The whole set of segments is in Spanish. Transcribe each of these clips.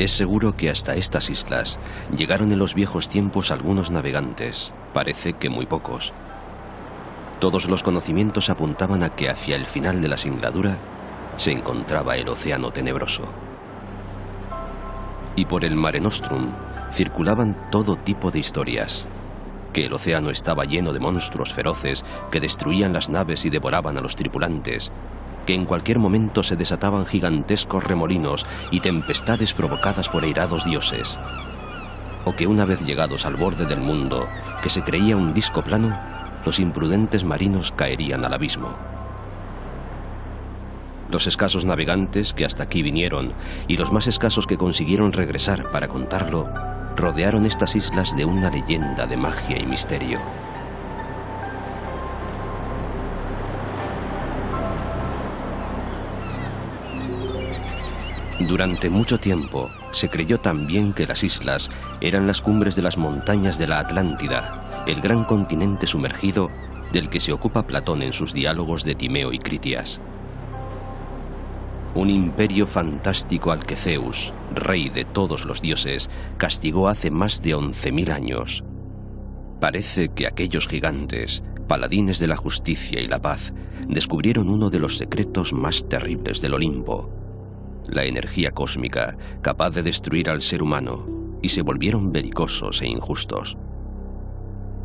Es seguro que hasta estas islas llegaron en los viejos tiempos algunos navegantes, parece que muy pocos. Todos los conocimientos apuntaban a que hacia el final de la singladura se encontraba el océano tenebroso. Y por el Mare Nostrum circulaban todo tipo de historias. Que el océano estaba lleno de monstruos feroces que destruían las naves y devoraban a los tripulantes. Que en cualquier momento se desataban gigantescos remolinos y tempestades provocadas por airados dioses. O que una vez llegados al borde del mundo, que se creía un disco plano, los imprudentes marinos caerían al abismo. Los escasos navegantes que hasta aquí vinieron y los más escasos que consiguieron regresar para contarlo, rodearon estas islas de una leyenda de magia y misterio. Durante mucho tiempo se creyó también que las islas eran las cumbres de las montañas de la Atlántida, el gran continente sumergido del que se ocupa Platón en sus diálogos de Timeo y Critias. Un imperio fantástico al que Zeus, rey de todos los dioses, castigó hace más de 11.000 años. Parece que aquellos gigantes, paladines de la justicia y la paz, descubrieron uno de los secretos más terribles del Olimpo, la energía cósmica capaz de destruir al ser humano, y se volvieron belicosos e injustos.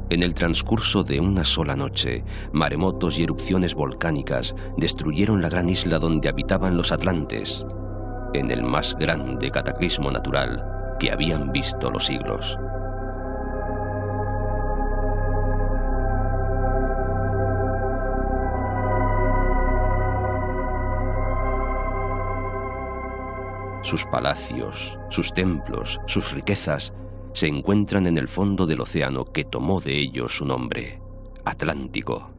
En el transcurso de una sola noche, maremotos y erupciones volcánicas destruyeron la gran isla donde habitaban los atlantes, en el más grande cataclismo natural que habían visto los siglos. Sus palacios, sus templos, sus riquezas se encuentran en el fondo del océano que tomó de ellos su nombre, Atlántico.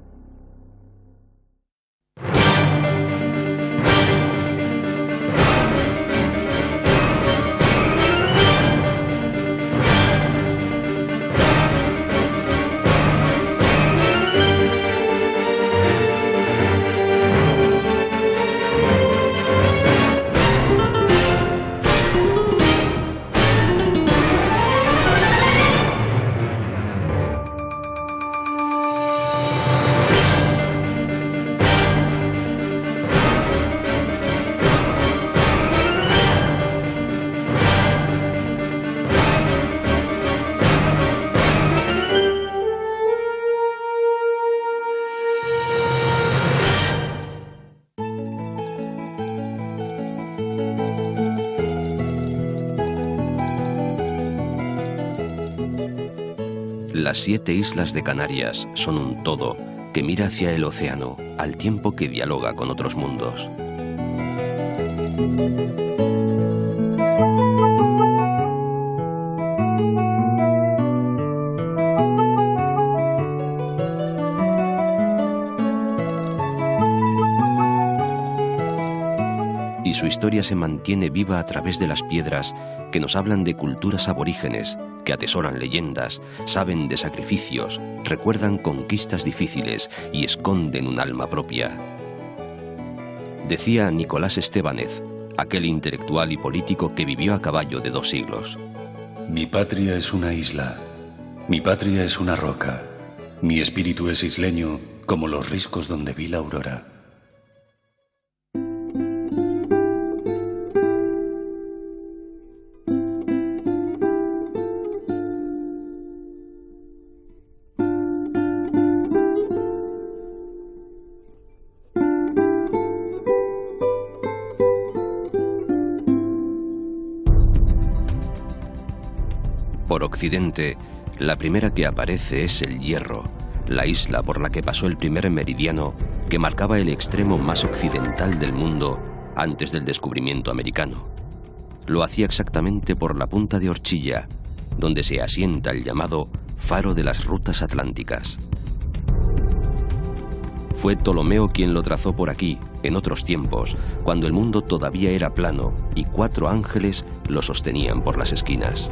Las 7 islas de Canarias son un todo que mira hacia el océano al tiempo que dialoga con otros mundos. Y su historia se mantiene viva a través de las piedras que nos hablan de culturas aborígenes, que atesoran leyendas, saben de sacrificios, recuerdan conquistas difíciles y esconden un alma propia. Decía Nicolás Estébanez, aquel intelectual y político que vivió a caballo de 2 siglos. Mi patria es una isla, mi patria es una roca, mi espíritu es isleño como los riscos donde vi la aurora. Por occidente, la primera que aparece es el Hierro, la isla por la que pasó el primer meridiano que marcaba el extremo más occidental del mundo antes del descubrimiento americano. Lo hacía exactamente por la punta de Orchilla, donde se asienta el llamado Faro de las Rutas Atlánticas. Fue Ptolomeo quien lo trazó por aquí, en otros tiempos, cuando el mundo todavía era plano y 4 ángeles lo sostenían por las esquinas.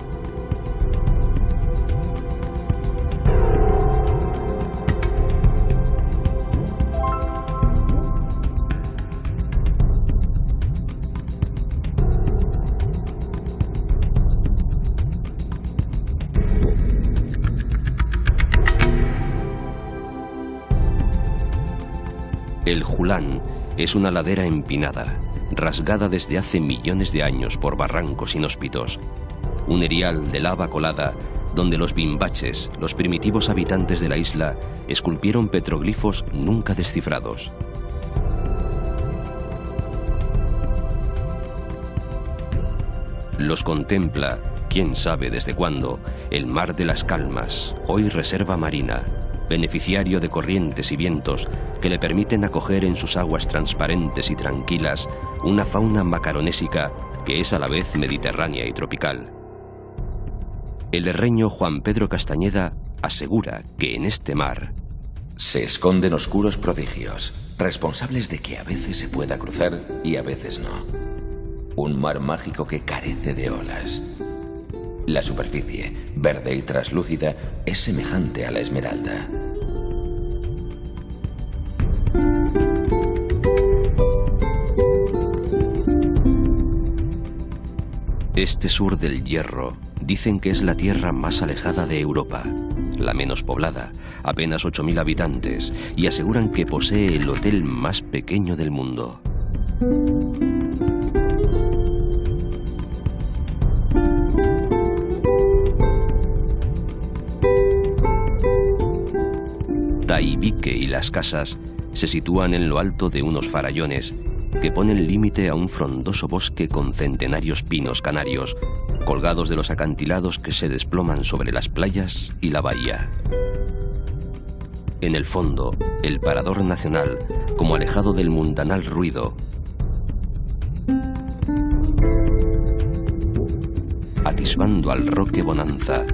El Julán es una ladera empinada, rasgada desde hace millones de años por barrancos inhóspitos. Un erial de lava colada donde los bimbaches, los primitivos habitantes de la isla, esculpieron petroglifos nunca descifrados. Los contempla, quién sabe desde cuándo, el Mar de las Calmas, hoy reserva marina, beneficiario de corrientes y vientos que le permiten acoger en sus aguas transparentes y tranquilas una fauna macaronésica que es a la vez mediterránea y tropical. El herreño Juan Pedro Castañeda asegura que en este mar se esconden oscuros prodigios, responsables de que a veces se pueda cruzar y a veces no. Un mar mágico que carece de olas. La superficie, verde y traslúcida, es semejante a la esmeralda. Este sur del Hierro dicen que es la tierra más alejada de Europa, la menos poblada, apenas 8.000 habitantes, y aseguran que posee el hotel más pequeño del mundo. Tahibike y Las Casas se sitúan en lo alto de unos farallones que ponen límite a un frondoso bosque con centenarios pinos canarios, colgados de los acantilados que se desploman sobre las playas y la bahía. En el fondo, el parador nacional, como alejado del mundanal ruido, atisbando al Roque Bonanza,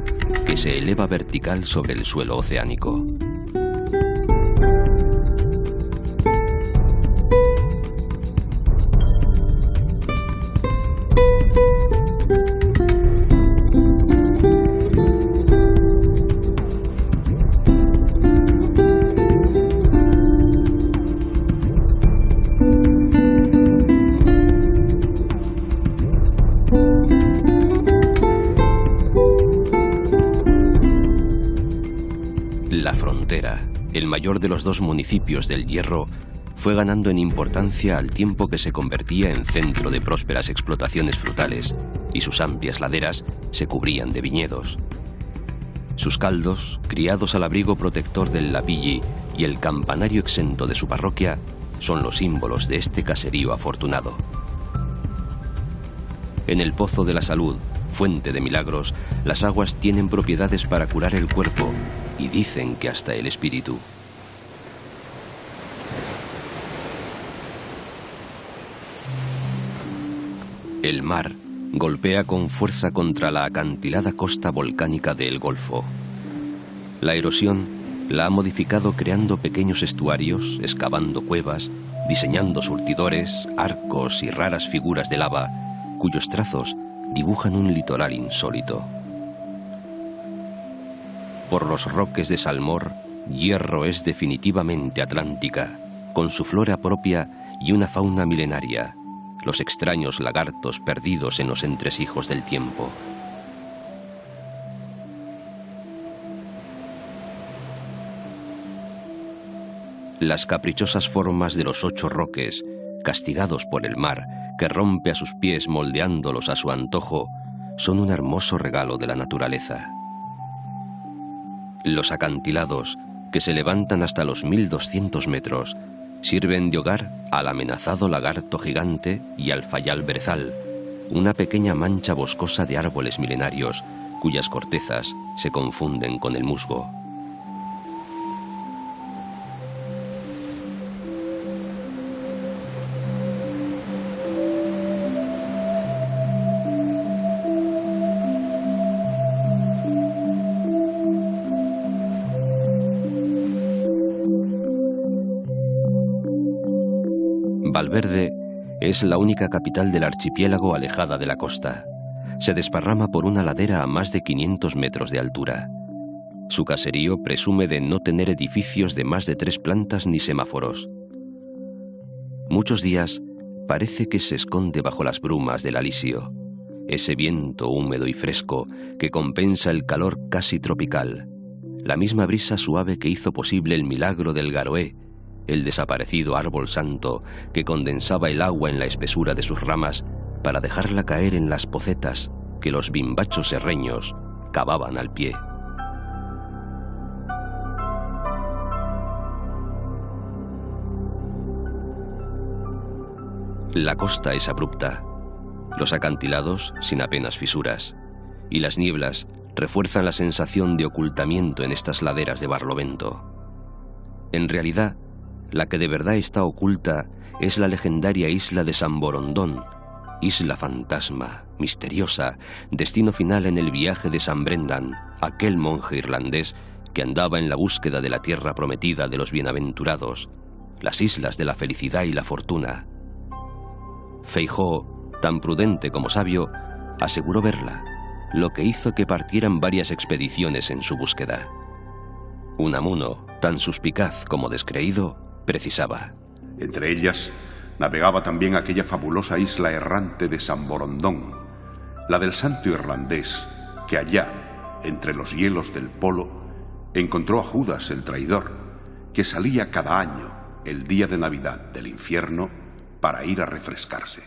que se eleva vertical sobre el suelo oceánico. El mayor de los dos municipios del Hierro, fue ganando en importancia al tiempo que se convertía en centro de prósperas explotaciones frutales y sus amplias laderas se cubrían de viñedos. Sus caldos, criados al abrigo protector del Lapilli y el campanario exento de su parroquia, son los símbolos de este caserío afortunado. En el Pozo de la Salud, fuente de milagros, las aguas tienen propiedades para curar el cuerpo y dicen que hasta el espíritu. El mar golpea con fuerza contra la acantilada costa volcánica de El Golfo. La erosión la ha modificado creando pequeños estuarios, excavando cuevas, diseñando surtidores, arcos y raras figuras de lava, cuyos trazos dibujan un litoral insólito. Por los roques de Salmor, Hierro es definitivamente atlántica, con su flora propia y una fauna milenaria, los extraños lagartos perdidos en los entresijos del tiempo. Las caprichosas formas de los 8 roques, castigados por el mar, que rompe a sus pies moldeándolos a su antojo, son un hermoso regalo de la naturaleza. Los acantilados, que se levantan hasta los 1200 metros, sirven de hogar al amenazado lagarto gigante y al fayal brezal, una pequeña mancha boscosa de árboles milenarios, cuyas cortezas se confunden con el musgo. Valverde es la única capital del archipiélago alejada de la costa. Se desparrama por una ladera a más de 500 metros de altura. Su caserío presume de no tener edificios de más de 3 plantas ni semáforos. Muchos días parece que se esconde bajo las brumas del alisio, ese viento húmedo y fresco que compensa el calor casi tropical, la misma brisa suave que hizo posible el milagro del Garoé, el desaparecido árbol santo que condensaba el agua en la espesura de sus ramas para dejarla caer en las pocetas que los bimbachos serreños cavaban al pie. La costa es abrupta, los acantilados sin apenas fisuras, y las nieblas refuerzan la sensación de ocultamiento en estas laderas de Barlovento. En realidad, la que de verdad está oculta es la legendaria isla de San Borondón, isla fantasma, misteriosa, destino final en el viaje de San Brendan, aquel monje irlandés que andaba en la búsqueda de la tierra prometida de los bienaventurados, las islas de la felicidad y la fortuna. Feijóo, tan prudente como sabio, aseguró verla, lo que hizo que partieran varias expediciones en su búsqueda. Unamuno, tan suspicaz como descreído, precisaba: entre ellas navegaba también aquella fabulosa isla errante de San Borondón, la del santo irlandés, que allá, entre los hielos del polo, encontró a Judas el traidor, que salía cada año, el día de Navidad del infierno, para ir a refrescarse.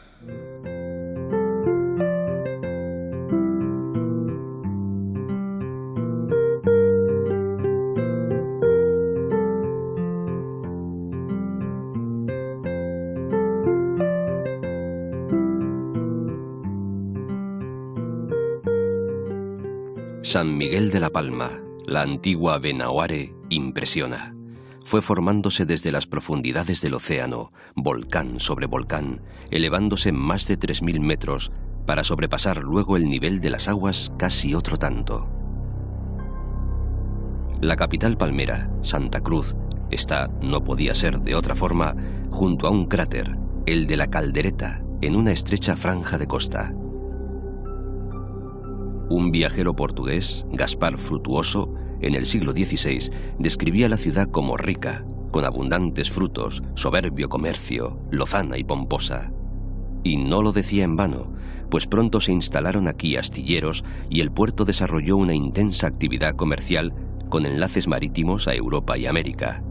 San Miguel de la Palma, la antigua Benahuare, impresiona. Fue formándose desde las profundidades del océano, volcán sobre volcán, elevándose más de 3000 metros para sobrepasar luego el nivel de las aguas casi otro tanto. La capital palmera, Santa Cruz, está, no podía ser de otra forma, junto a un cráter, el de la Caldereta, en una estrecha franja de costa. Un viajero portugués, Gaspar Frutuoso, en el siglo XVI, describía la ciudad como rica, con abundantes frutos, soberbio comercio, lozana y pomposa. Y no lo decía en vano, pues pronto se instalaron aquí astilleros y el puerto desarrolló una intensa actividad comercial con enlaces marítimos a Europa y América.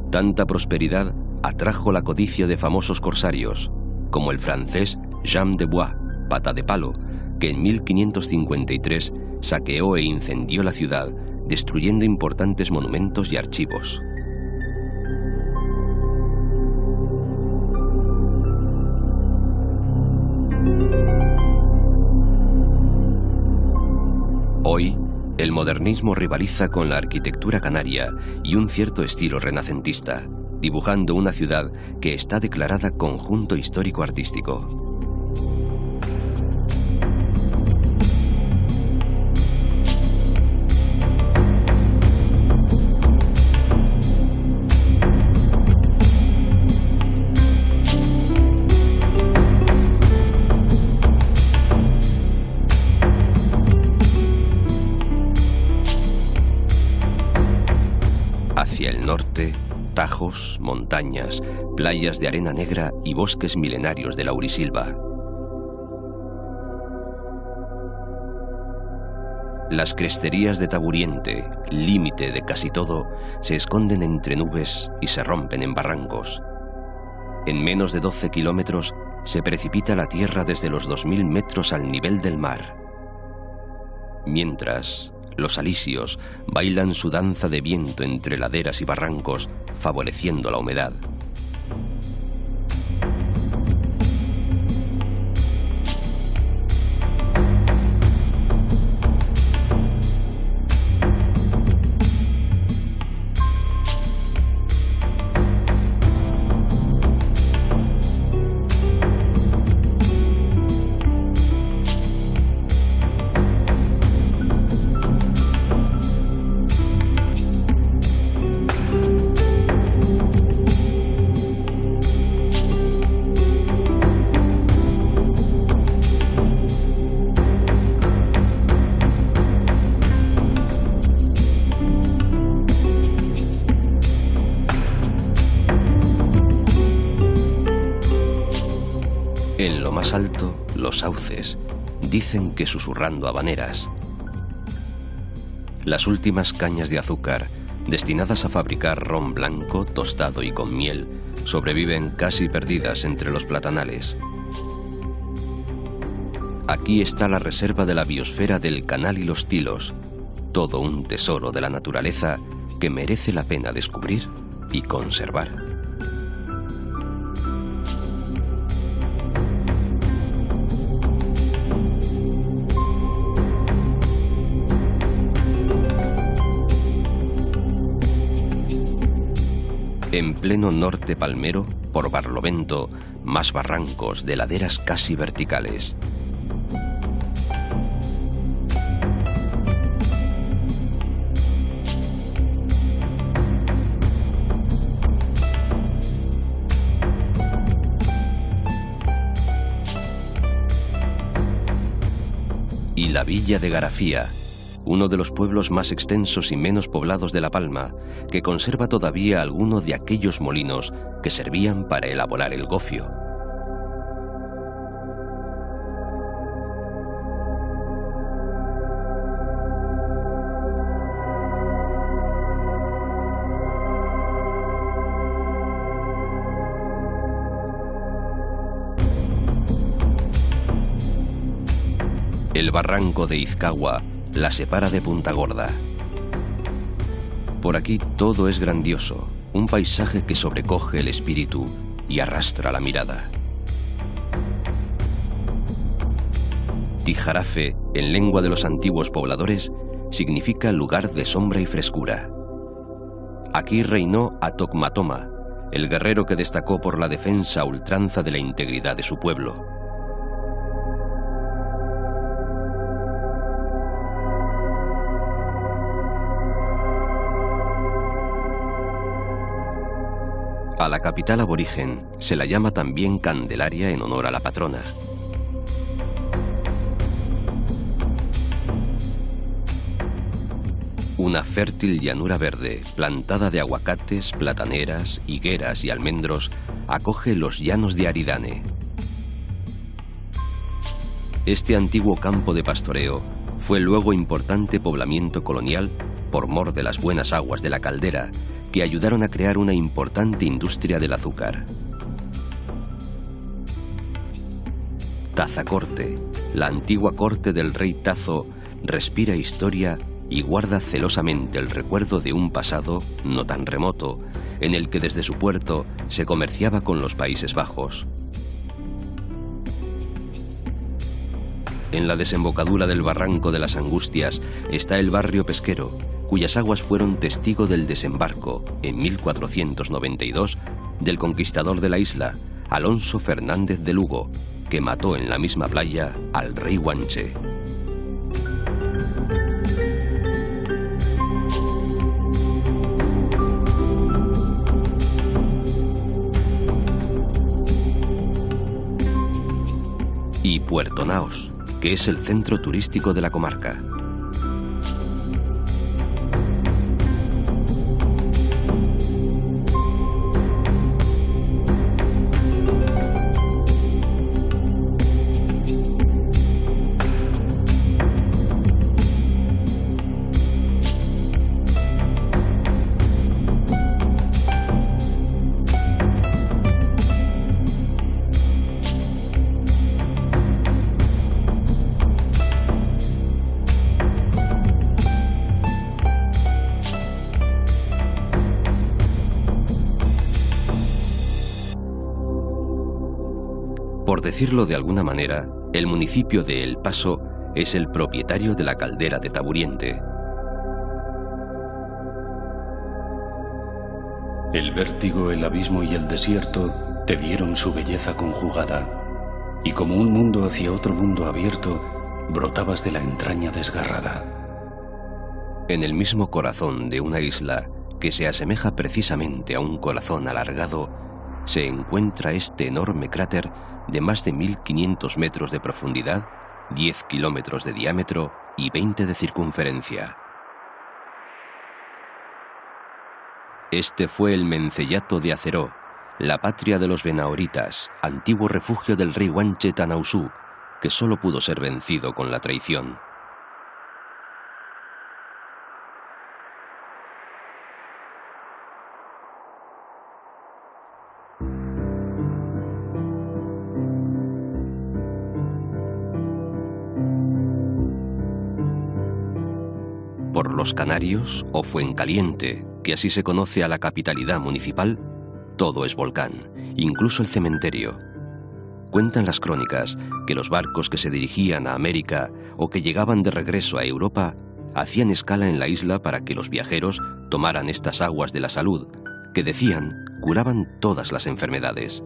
Tanta prosperidad atrajo la codicia de famosos corsarios, como el francés Jean de Bois, Pata de Palo, que en 1553 saqueó e incendió la ciudad, destruyendo importantes monumentos y archivos. Hoy, el modernismo rivaliza con la arquitectura canaria y un cierto estilo renacentista, dibujando una ciudad que está declarada conjunto histórico-artístico. Hacia el norte, tajos, montañas, playas de arena negra y bosques milenarios de laurisilva. Las cresterías de Taburiente, límite de casi todo, se esconden entre nubes y se rompen en barrancos. En menos de 12 kilómetros se precipita la tierra desde los 2000 metros al nivel del mar. Mientras, los alisios bailan su danza de viento entre laderas y barrancos, favoreciendo la humedad. En lo más alto, los sauces dicen que susurrando habaneras. Las últimas cañas de azúcar destinadas a fabricar ron blanco, tostado y con miel, sobreviven casi perdidas entre los platanales. Aquí está la reserva de la biosfera del Canal y los Tilos, todo un tesoro de la naturaleza que merece la pena descubrir y conservar. En pleno norte palmero, por Barlovento, más barrancos de laderas casi verticales. Y la villa de Garafía, uno de los pueblos más extensos y menos poblados de La Palma, que conserva todavía alguno de aquellos molinos que servían para elaborar el gofio. El barranco de Izcagua la separa de Punta Gorda. Por aquí todo es grandioso, un paisaje que sobrecoge el espíritu y arrastra la mirada. Tijarafe, en lengua de los antiguos pobladores, significa lugar de sombra y frescura. Aquí reinó Atocmatoma, el guerrero que destacó por la defensa a ultranza de la integridad de su pueblo. A la capital aborigen se la llama también Candelaria en honor a la patrona. Una fértil llanura verde, plantada de aguacates, plataneras, higueras y almendros, acoge los llanos de Aridane. Este antiguo campo de pastoreo fue luego importante poblamiento colonial por mor de las buenas aguas de la caldera, que ayudaron a crear una importante industria del azúcar. Tazacorte, la antigua corte del rey Tazo, respira historia y guarda celosamente el recuerdo de un pasado no tan remoto, en el que desde su puerto se comerciaba con los Países Bajos. En la desembocadura del barranco de las Angustias está el barrio pesquero, cuyas aguas fueron testigo del desembarco, en 1492, del conquistador de la isla, Alonso Fernández de Lugo, que mató en la misma playa al rey Guanche. Y Puerto Naos, que es el centro turístico de la comarca. Por decirlo de alguna manera, el municipio de El Paso es el propietario de la caldera de Taburiente. El vértigo, el abismo y el desierto te dieron su belleza conjugada, y como un mundo hacia otro mundo abierto, brotabas de la entraña desgarrada. En el mismo corazón de una isla que se asemeja precisamente a un corazón alargado, se encuentra este enorme cráter de más de 1500 metros de profundidad, 10 kilómetros de diámetro y 20 de circunferencia. Este fue el Menceyato de Aceró, la patria de los Benahoritas, antiguo refugio del rey Guanche Tanausú, que solo pudo ser vencido con la traición. por Los Canarios o Fuencaliente, que así se conoce a la capitalidad municipal, todo es volcán, incluso el cementerio. Cuentan las crónicas que los barcos que se dirigían a América o que llegaban de regreso a Europa hacían escala en la isla para que los viajeros tomaran estas aguas de la salud, que decían curaban todas las enfermedades.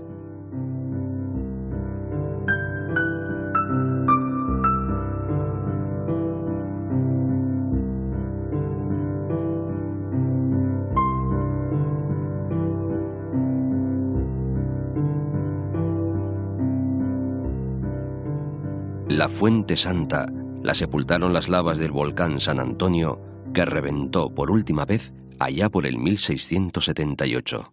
La Fuente Santa la sepultaron las lavas del volcán San Antonio, que reventó por última vez allá por el 1678.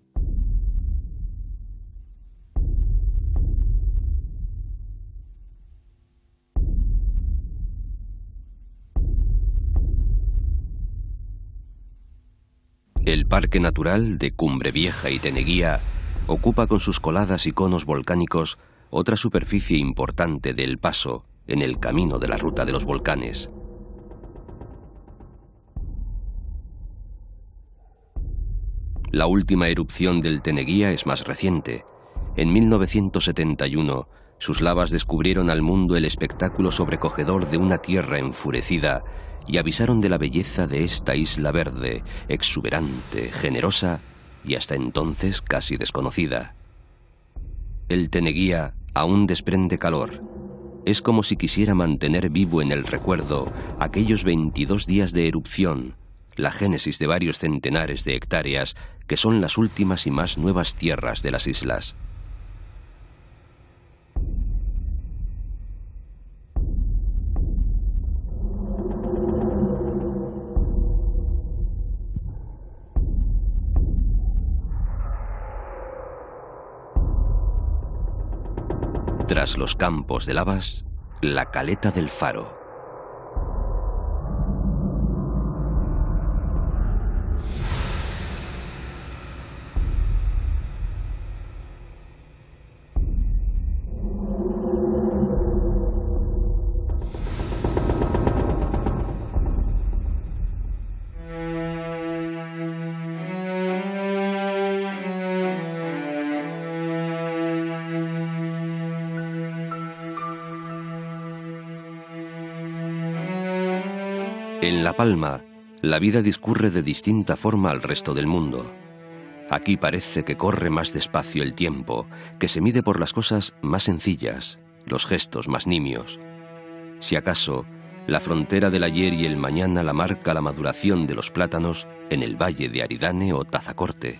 El Parque Natural de Cumbre Vieja y Teneguía ocupa con sus coladas y conos volcánicos otra superficie importante del Paso en el camino de la ruta de los volcanes. La última erupción del Teneguía es más reciente. En 1971, sus lavas descubrieron al mundo el espectáculo sobrecogedor de una tierra enfurecida y avisaron de la belleza de esta isla verde, exuberante, generosa y hasta entonces casi desconocida. El Teneguía aún desprende calor. Es como si quisiera mantener vivo en el recuerdo aquellos 22 días de erupción, la génesis de varios centenares de hectáreas que son las últimas y más nuevas tierras de las islas. Tras los campos de lavas, la caleta del Faro. En La Palma, la vida discurre de distinta forma al resto del mundo. Aquí parece que corre más despacio el tiempo, que se mide por las cosas más sencillas, los gestos más nimios. Si acaso, la frontera del ayer y el mañana la marca la maduración de los plátanos en el valle de Aridane o Tazacorte.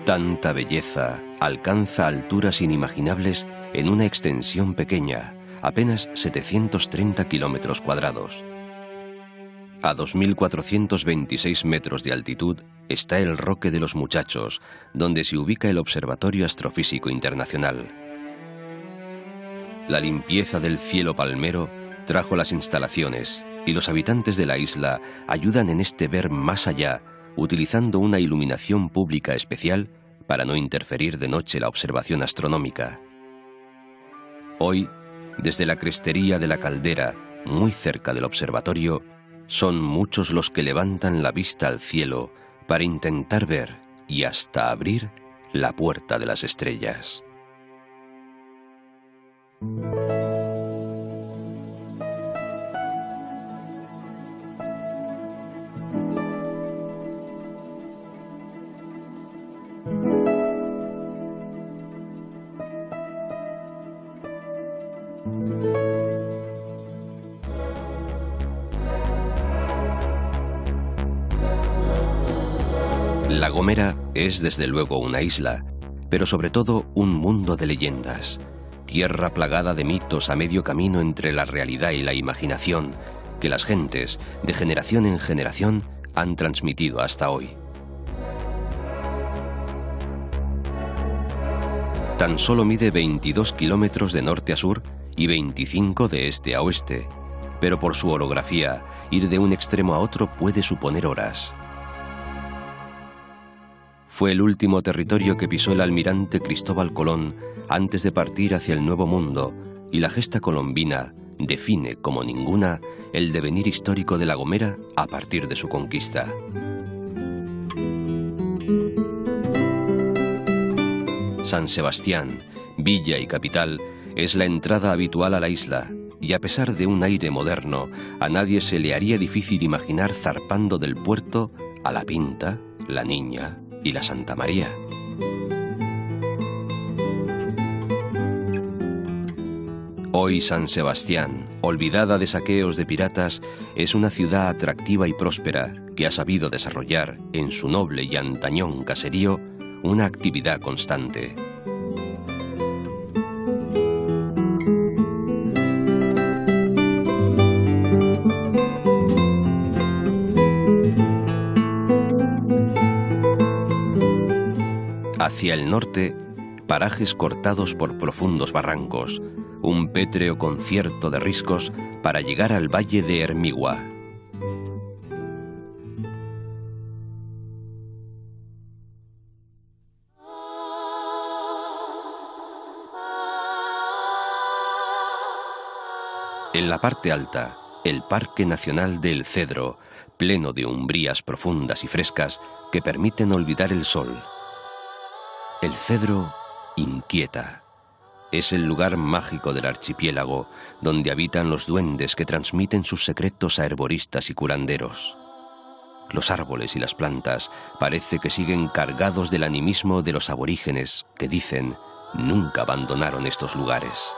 Tanta belleza alcanza alturas inimaginables en una extensión pequeña, apenas 730 kilómetros cuadrados. A 2.426 metros de altitud está el Roque de los Muchachos, donde se ubica el Observatorio Astrofísico Internacional. La limpieza del cielo palmero trajo las instalaciones y los habitantes de la isla ayudan en este ver más allá, utilizando una iluminación pública especial para no interferir de noche la observación astronómica. Hoy, desde la crestería de la Caldera, muy cerca del observatorio, son muchos los que levantan la vista al cielo para intentar ver y hasta abrir la puerta de las estrellas. La Gomera es desde luego una isla, pero sobre todo un mundo de leyendas, tierra plagada de mitos a medio camino entre la realidad y la imaginación, que las gentes, de generación en generación, han transmitido hasta hoy. Tan solo mide 22 kilómetros de norte a sur y 25 de este a oeste, pero por su orografía, ir de un extremo a otro puede suponer horas. Fue el último territorio que pisó el almirante Cristóbal Colón antes de partir hacia el Nuevo Mundo, y la gesta colombina define como ninguna el devenir histórico de La Gomera a partir de su conquista. San Sebastián, villa y capital, es la entrada habitual a la isla, y a pesar de un aire moderno, a nadie se le haría difícil imaginar zarpando del puerto a La Pinta, La Niña y la Santa María. Hoy San Sebastián, olvidada de saqueos de piratas, es una ciudad atractiva y próspera que ha sabido desarrollar en su noble y antañón caserío una actividad constante. Hacia el norte, parajes cortados por profundos barrancos, un pétreo concierto de riscos para llegar al valle de Hermigua. En la parte alta, el Parque Nacional del Cedro, pleno de umbrías profundas y frescas que permiten olvidar el sol. El cedro inquieta. Es el lugar mágico del archipiélago, donde habitan los duendes que transmiten sus secretos a herboristas y curanderos. Los árboles y las plantas parece que siguen cargados del animismo de los aborígenes que dicen nunca abandonaron estos lugares.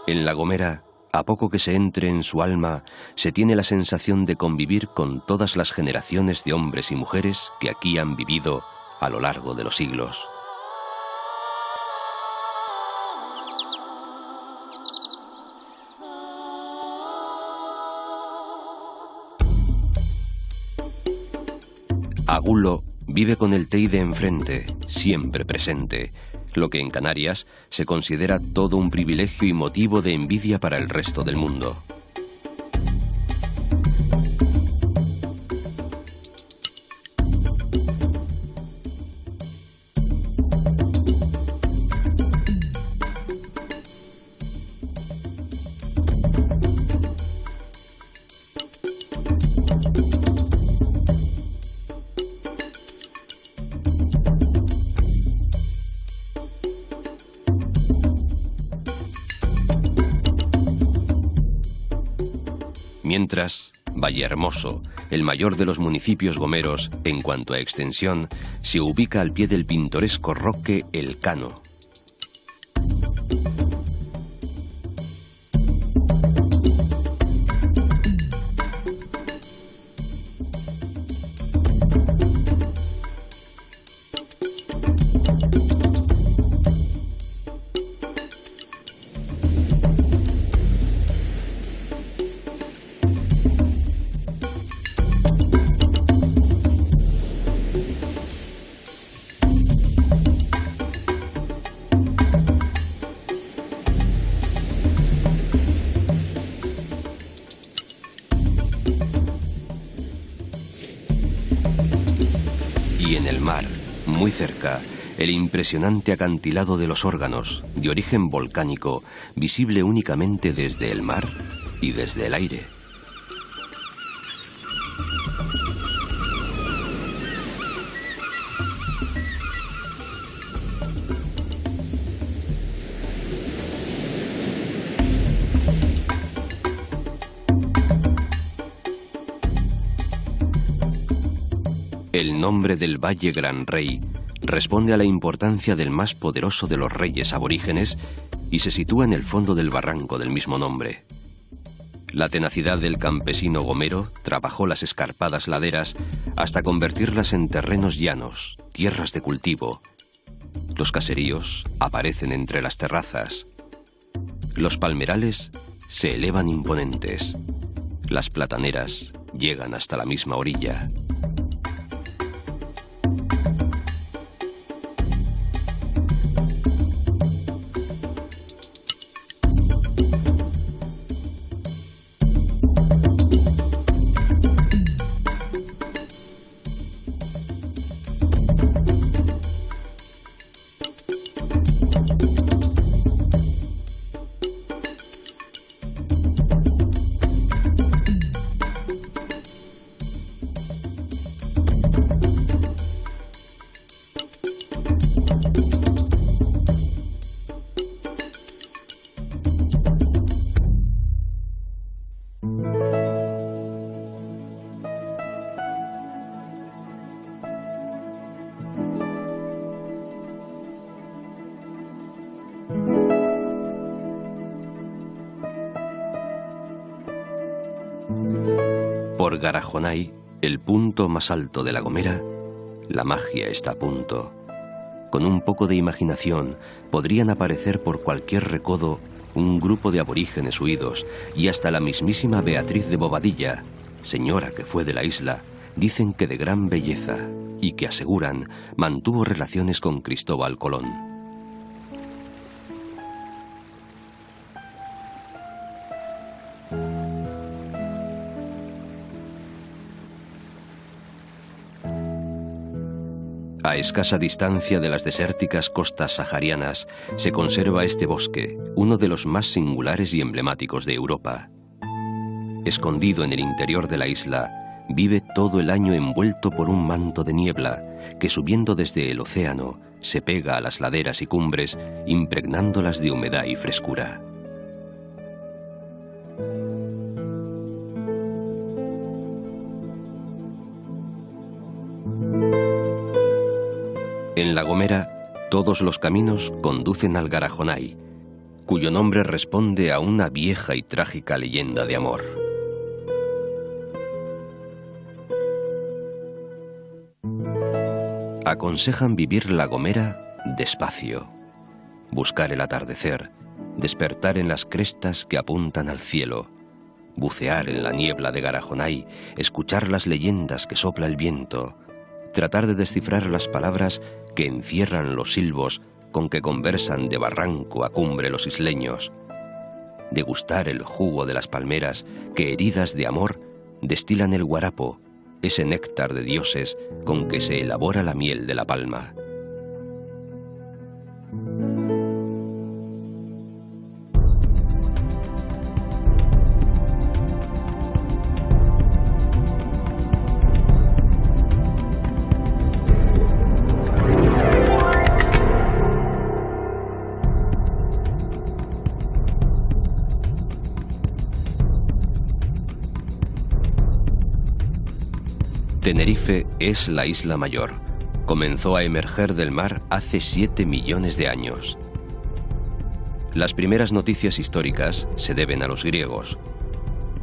En La Gomera, a poco que se entre en su alma, se tiene la sensación de convivir con todas las generaciones de hombres y mujeres que aquí han vivido a lo largo de los siglos. Agulo vive con el Teide enfrente, siempre presente, lo que en Canarias se considera todo un privilegio y motivo de envidia para el resto del mundo. Mientras, Vallehermoso, el mayor de los municipios gomeros en cuanto a extensión, se ubica al pie del pintoresco roque El Cano. Y en el mar, muy cerca, el impresionante acantilado de los Órganos, de origen volcánico, visible únicamente desde el mar y desde el aire. El nombre del Valle Gran Rey responde a la importancia del más poderoso de los reyes aborígenes y se sitúa en el fondo del barranco del mismo nombre. La tenacidad del campesino gomero trabajó las escarpadas laderas hasta convertirlas en terrenos llanos, tierras de cultivo. Los caseríos aparecen entre las terrazas. Los palmerales se elevan imponentes. Las plataneras llegan hasta la misma orilla. Por Garajonay, el punto más alto de La Gomera, la magia está a punto. Con un poco de imaginación podrían aparecer por cualquier recodo un grupo de aborígenes huidos, y hasta la mismísima Beatriz de Bobadilla, señora que fue de la isla, dicen que de gran belleza, y que aseguran mantuvo relaciones con Cristóbal Colón. A escasa distancia de las desérticas costas saharianas se conserva este bosque, uno de los más singulares y emblemáticos de Europa. Escondido en el interior de la isla, vive todo el año envuelto por un manto de niebla que, subiendo desde el océano, se pega a las laderas y cumbres, impregnándolas de humedad y frescura. En La Gomera, todos los caminos conducen al Garajonay, cuyo nombre responde a una vieja y trágica leyenda de amor. Aconsejan vivir La Gomera despacio, buscar el atardecer, despertar en las crestas que apuntan al cielo, bucear en la niebla de Garajonay, escuchar las leyendas que sopla el viento, tratar de descifrar las palabras que encierran los silbos con que conversan de barranco a cumbre los isleños, degustar el jugo de las palmeras que, heridas de amor, destilan el guarapo, ese néctar de dioses con que se elabora la miel de la palma. Tenerife es la isla mayor. Comenzó a emerger del mar hace 7 millones de años. Las primeras noticias históricas se deben a los griegos.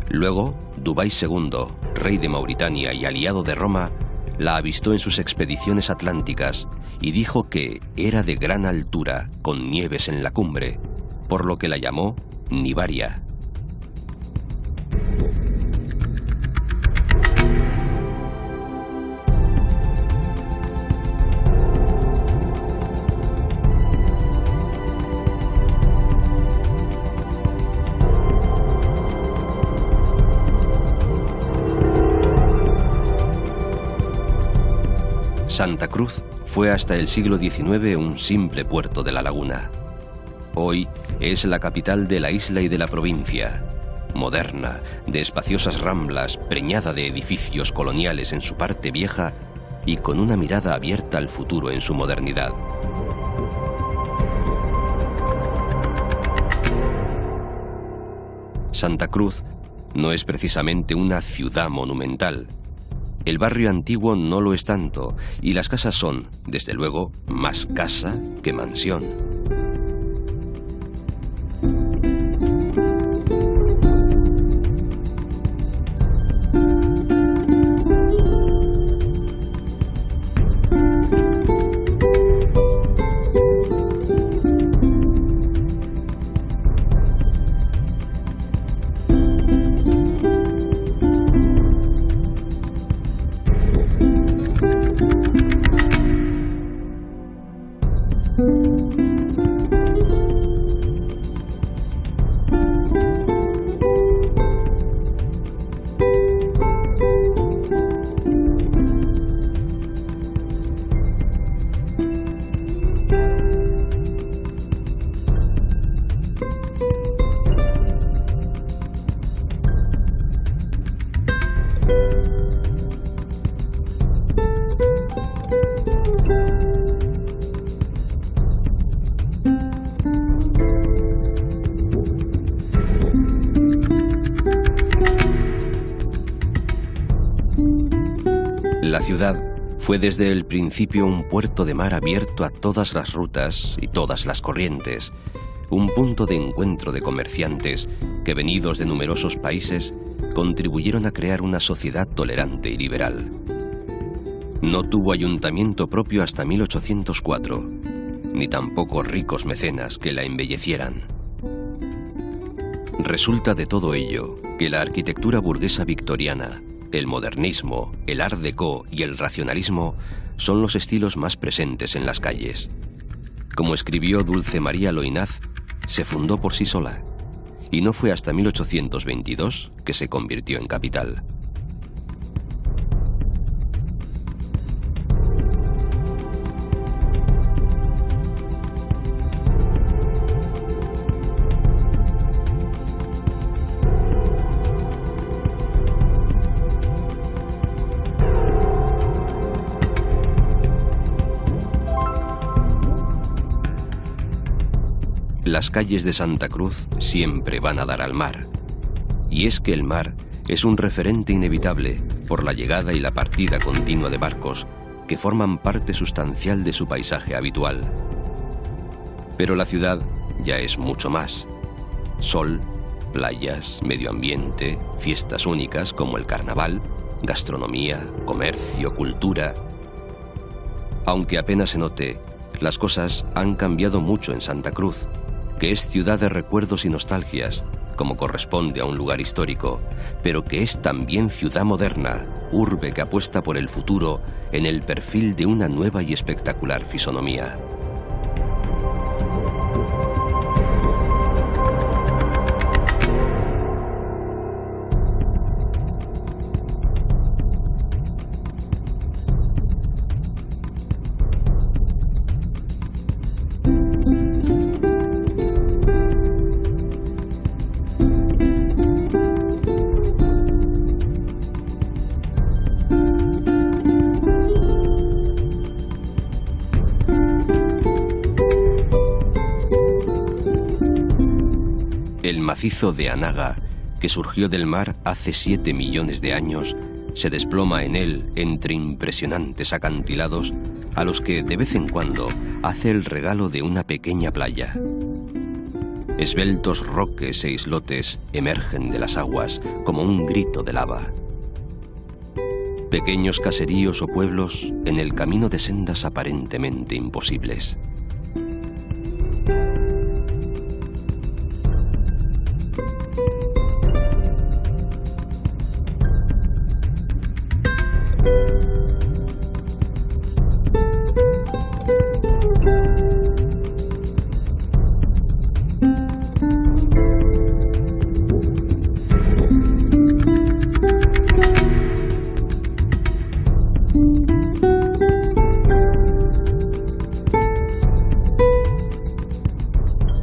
Luego, Dubái II, rey de Mauritania y aliado de Roma, la avistó en sus expediciones atlánticas y dijo que era de gran altura, con nieves en la cumbre, por lo que la llamó Nivaria. Santa Cruz fue hasta el siglo XIX un simple puerto de la laguna. Hoy es la capital de la isla y de la provincia, moderna, de espaciosas ramblas, preñada de edificios coloniales en su parte vieja y con una mirada abierta al futuro en su modernidad. Santa Cruz no es precisamente una ciudad monumental. El barrio antiguo no lo es tanto, y las casas son, desde luego, más casa que mansión. La ciudad fue desde el principio un puerto de mar abierto a todas las rutas y todas las corrientes, un punto de encuentro de comerciantes que, venidos de numerosos países, contribuyeron a crear una sociedad tolerante y liberal. No tuvo ayuntamiento propio hasta 1804, ni tampoco ricos mecenas que la embellecieran. Resulta de todo ello que la arquitectura burguesa victoriana, el modernismo, el art déco y el racionalismo son los estilos más presentes en las calles. Como escribió Dulce María Loynaz, se fundó por sí sola, y no fue hasta 1822 que se convirtió en capital. Las calles de Santa Cruz siempre van a dar al mar. Y es que el mar es un referente inevitable por la llegada y la partida continua de barcos que forman parte sustancial de su paisaje habitual. Pero la ciudad ya es mucho más. Sol, playas, medio ambiente, fiestas únicas como el carnaval, gastronomía, comercio, cultura. Aunque apenas se note, las cosas han cambiado mucho en Santa Cruz, que es ciudad de recuerdos y nostalgias, como corresponde a un lugar histórico, pero que es también ciudad moderna, urbe que apuesta por el futuro en el perfil de una nueva y espectacular fisonomía. El macizo de Anaga, que surgió del mar hace 7 millones de años, se desploma en él entre impresionantes acantilados a los que de vez en cuando hace el regalo de una pequeña playa. Esbeltos roques e islotes emergen de las aguas como un grito de lava. Pequeños caseríos o pueblos en el camino de sendas aparentemente imposibles.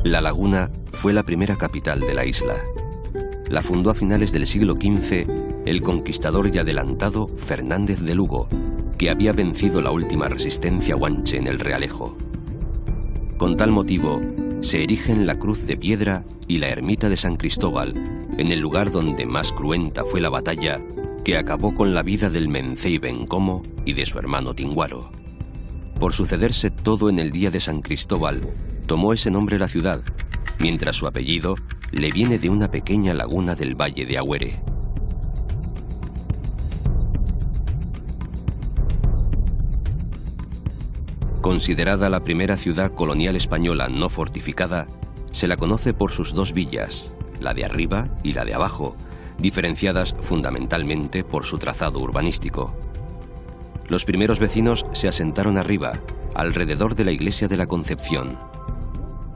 La Laguna fue la primera capital de la isla. La fundó a finales del siglo XV el conquistador y adelantado Fernández de Lugo, que había vencido la última resistencia guanche en el Realejo. Con tal motivo, se erigen la cruz de piedra y la ermita de San Cristóbal en el lugar donde más cruenta fue la batalla que acabó con la vida del Mencey Bencomo y de su hermano Tinguaro. Por sucederse todo en el día de San Cristóbal, tomó ese nombre la ciudad, mientras su apellido le viene de una pequeña laguna del valle de Agüere. Considerada la primera ciudad colonial española no fortificada, se la conoce por sus dos villas, la de arriba y la de abajo, diferenciadas fundamentalmente por su trazado urbanístico. Los primeros vecinos se asentaron arriba, alrededor de la iglesia de la Concepción.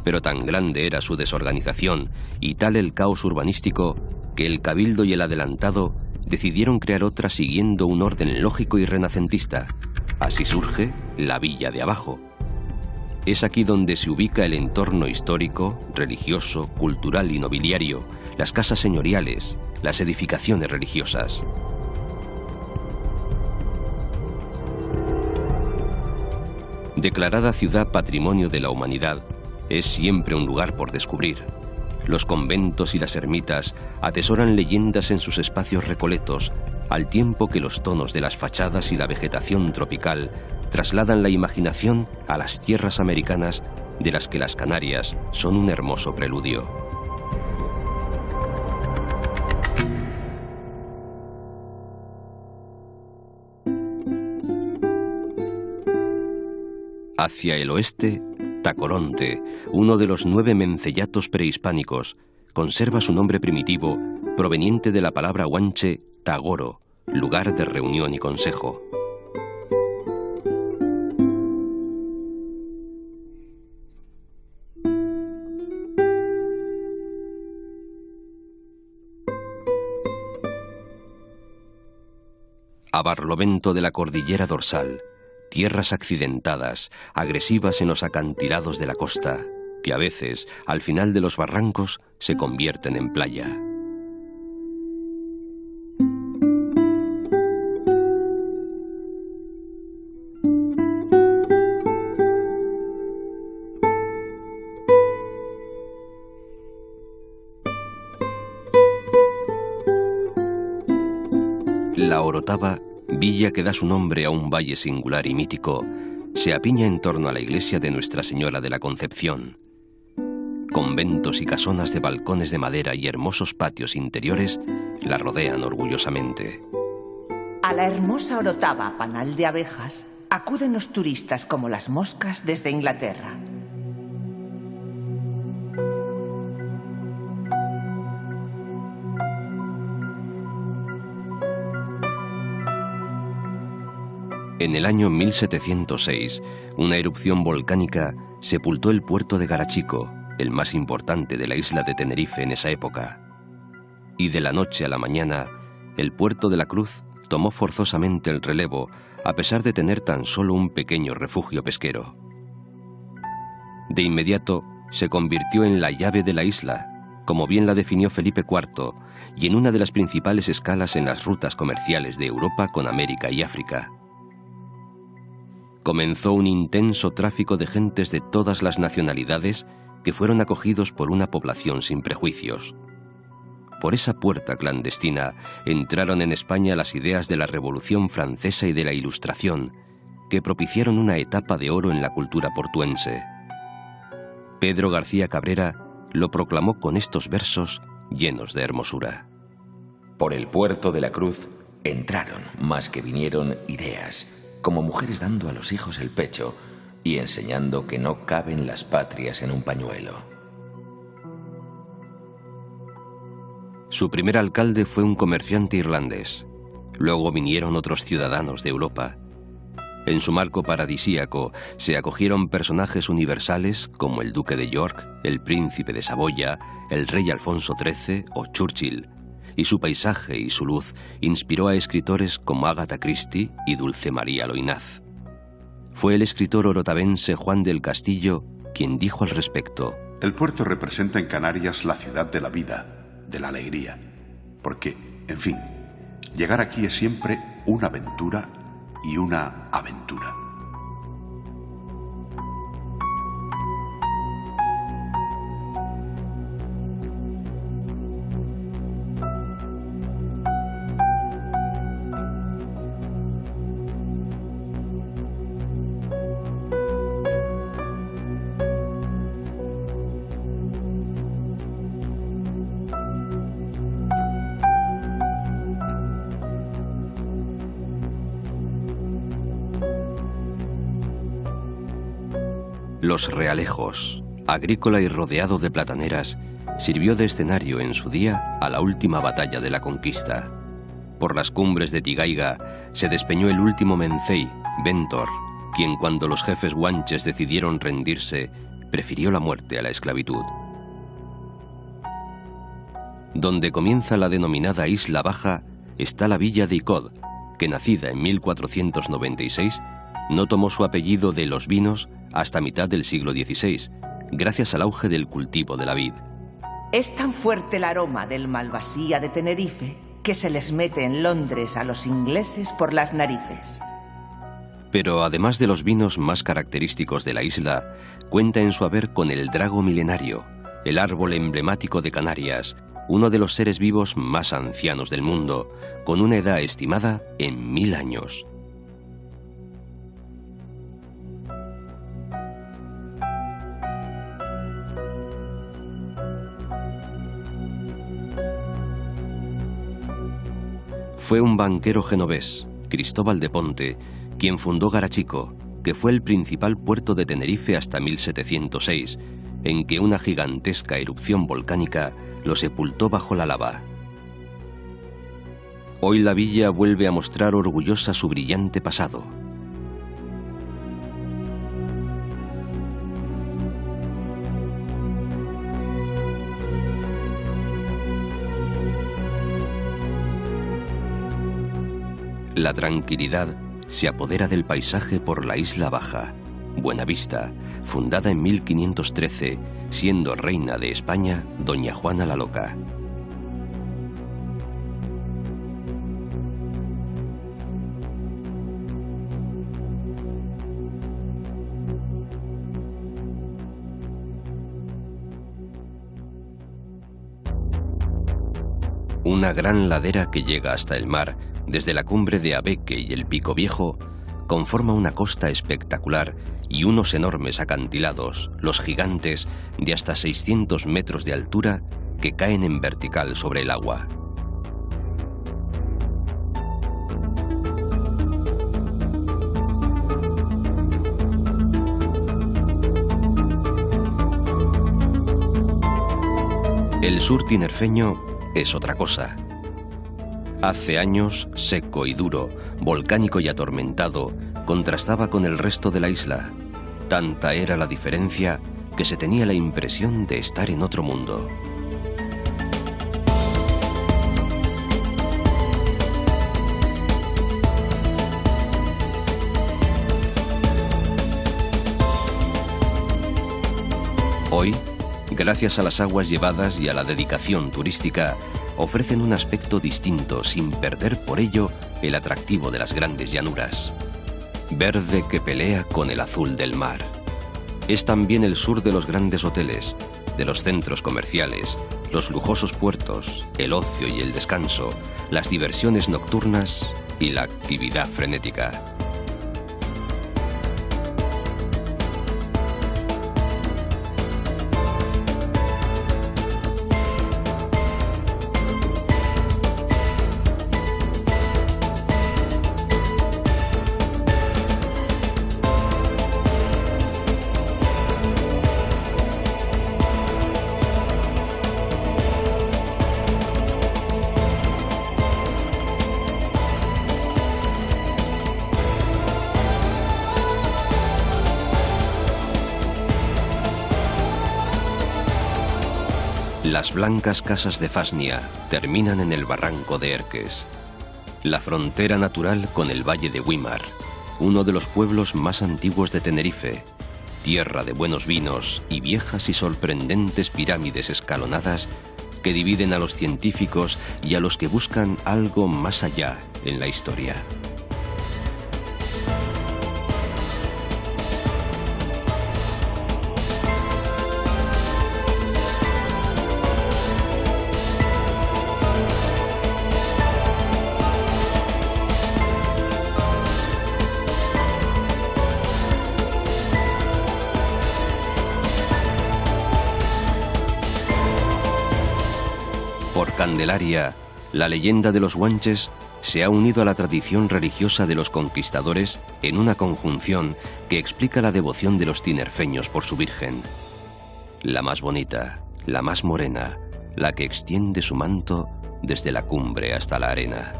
Pero tan grande era su desorganización y tal el caos urbanístico que el cabildo y el adelantado decidieron crear otra siguiendo un orden lógico y renacentista. Así surge la villa de abajo. Es aquí donde se ubica el entorno histórico, religioso, cultural y nobiliario, las casas señoriales, las edificaciones religiosas. Declarada ciudad Patrimonio de la Humanidad, es siempre un lugar por descubrir. Los conventos y las ermitas atesoran leyendas en sus espacios recoletos, al tiempo que los tonos de las fachadas y la vegetación tropical trasladan la imaginación a las tierras americanas de las que las Canarias son un hermoso preludio. Hacia el oeste, Tacoronte, uno de los 9 mencellatos prehispánicos, conserva su nombre primitivo proveniente de la palabra guanche tagoro, lugar de reunión y consejo. A barlovento de la cordillera dorsal, tierras accidentadas, agresivas en los acantilados de la costa, que a veces, al final de los barrancos, se convierten en playa. La Orotava, villa que da su nombre a un valle singular y mítico, se apiña en torno a la iglesia de Nuestra Señora de la Concepción. Conventos y casonas de balcones de madera y hermosos patios interiores la rodean orgullosamente. A la hermosa Orotava, panal de abejas, acuden los turistas como las moscas desde Inglaterra. En el año 1706, una erupción volcánica sepultó el puerto de Garachico, el más importante de la isla de Tenerife en esa época. Y de la noche a la mañana, el puerto de la Cruz tomó forzosamente el relevo, a pesar de tener tan solo un pequeño refugio pesquero. De inmediato, se convirtió en la llave de la isla, como bien la definió Felipe IV, y en una de las principales escalas en las rutas comerciales de Europa con América y África. Comenzó un intenso tráfico de gentes de todas las nacionalidades que fueron acogidos por una población sin prejuicios. Por esa puerta clandestina entraron en España las ideas de la Revolución Francesa y de la Ilustración, que propiciaron una etapa de oro en la cultura portuense. Pedro García Cabrera lo proclamó con estos versos llenos de hermosura. Por el puerto de la Cruz entraron, más que vinieron, ideas, como mujeres dando a los hijos el pecho y enseñando que no caben las patrias en un pañuelo. Su primer alcalde fue un comerciante irlandés. Luego vinieron otros ciudadanos de Europa. En su marco paradisíaco se acogieron personajes universales como el duque de York, el príncipe de Saboya, el rey Alfonso XIII o Churchill, y su paisaje y su luz inspiró a escritores como Agatha Christie y Dulce María Loinaz. Fue el escritor orotavense Juan del Castillo quien dijo al respecto: el puerto representa en Canarias la ciudad de la vida, de la alegría, porque, en fin, llegar aquí es siempre una aventura y una aventura. Los Realejos, agrícola y rodeado de plataneras, sirvió de escenario en su día a la última batalla de la conquista. Por las cumbres de Tigaiga se despeñó el último mencey, Bentor, quien cuando los jefes guanches decidieron rendirse, prefirió la muerte a la esclavitud. Donde comienza la denominada Isla Baja está la villa de Icod, que nacida en 1496, no tomó su apellido de Los Vinos hasta mitad del siglo XVI, gracias al auge del cultivo de la vid. Es tan fuerte el aroma del Malvasía de Tenerife que se les mete en Londres a los ingleses por las narices. Pero además de los vinos más característicos de la isla, cuenta en su haber con el drago milenario, el árbol emblemático de Canarias, uno de los seres vivos más ancianos del mundo, con una edad estimada en 1000 años. Fue un banquero genovés, Cristóbal de Ponte, quien fundó Garachico, que fue el principal puerto de Tenerife hasta 1706, en que una gigantesca erupción volcánica lo sepultó bajo la lava. Hoy la villa vuelve a mostrar orgullosa su brillante pasado. La tranquilidad se apodera del paisaje por la Isla Baja, Buenavista, fundada en 1513, siendo reina de España doña Juana la Loca. Una gran ladera que llega hasta el mar, desde la cumbre de Abeque y el Pico Viejo, conforma una costa espectacular y unos enormes acantilados, los gigantes, de hasta 600 metros de altura, que caen en vertical sobre el agua. El sur tinerfeño es otra cosa. Hace años, seco y duro, volcánico y atormentado, contrastaba con el resto de la isla. Tanta era la diferencia que se tenía la impresión de estar en otro mundo. Hoy, gracias a las aguas llevadas y a la dedicación turística, ofrecen un aspecto distinto sin perder por ello el atractivo de las grandes llanuras. Verde que pelea con el azul del mar. Es también el sur de los grandes hoteles, de los centros comerciales, los lujosos puertos, el ocio y el descanso, las diversiones nocturnas y la actividad frenética. Las blancas casas de Fasnia terminan en el barranco de Erques, la frontera natural con el valle de Güímar, uno de los pueblos más antiguos de Tenerife, tierra de buenos vinos y viejas y sorprendentes pirámides escalonadas que dividen a los científicos y a los que buscan algo más allá en la historia. Por Candelaria, la leyenda de los guanches se ha unido a la tradición religiosa de los conquistadores en una conjunción que explica la devoción de los tinerfeños por su Virgen. La más bonita, la más morena, la que extiende su manto desde la cumbre hasta la arena.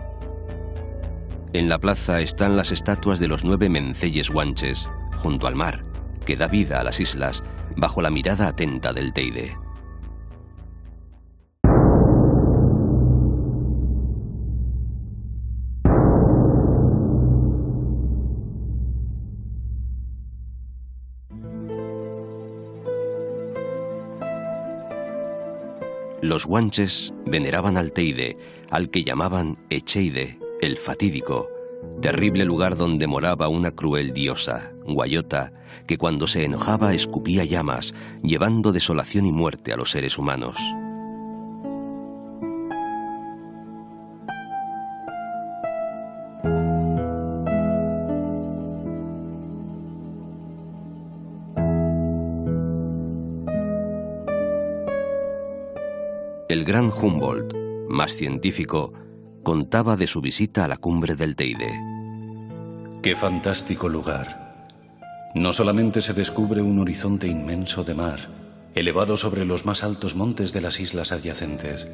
En la plaza están las estatuas de los 9 menceyes guanches, junto al mar, que da vida a las islas, bajo la mirada atenta del Teide. Los guanches veneraban al Teide, al que llamaban Echeide, el fatídico, terrible lugar donde moraba una cruel diosa, Guayota, que cuando se enojaba escupía llamas, llevando desolación y muerte a los seres humanos. El gran Humboldt, más científico, contaba de su visita a la cumbre del Teide. ¡Qué fantástico lugar! No solamente se descubre un horizonte inmenso de mar, elevado sobre los más altos montes de las islas adyacentes,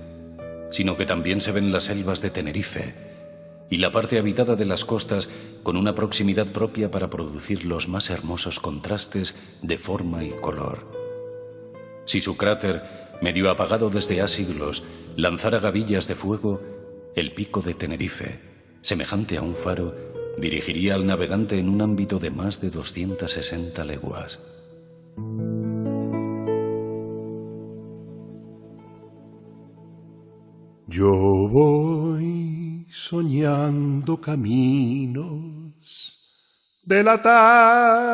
sino que también se ven las selvas de Tenerife y la parte habitada de las costas con una proximidad propia para producir los más hermosos contrastes de forma y color. Si su cráter, medio apagado desde ha siglos, lanzara gavillas de fuego, el pico de Tenerife, semejante a un faro, dirigiría al navegante en un ámbito de más de 260 leguas. Yo voy soñando caminos de la tarde,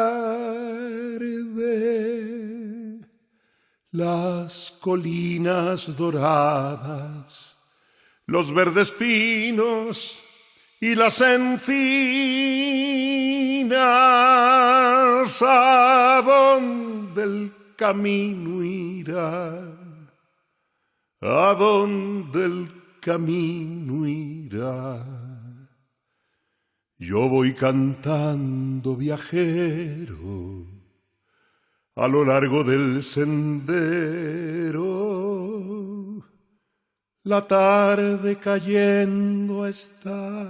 las colinas doradas, los verdes pinos y las encinas. ¿A dónde el camino irá? ¿A dónde el camino irá? Yo voy cantando viajero a lo largo del sendero. La tarde cayendo está,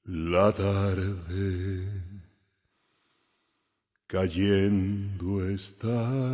la tarde cayendo está.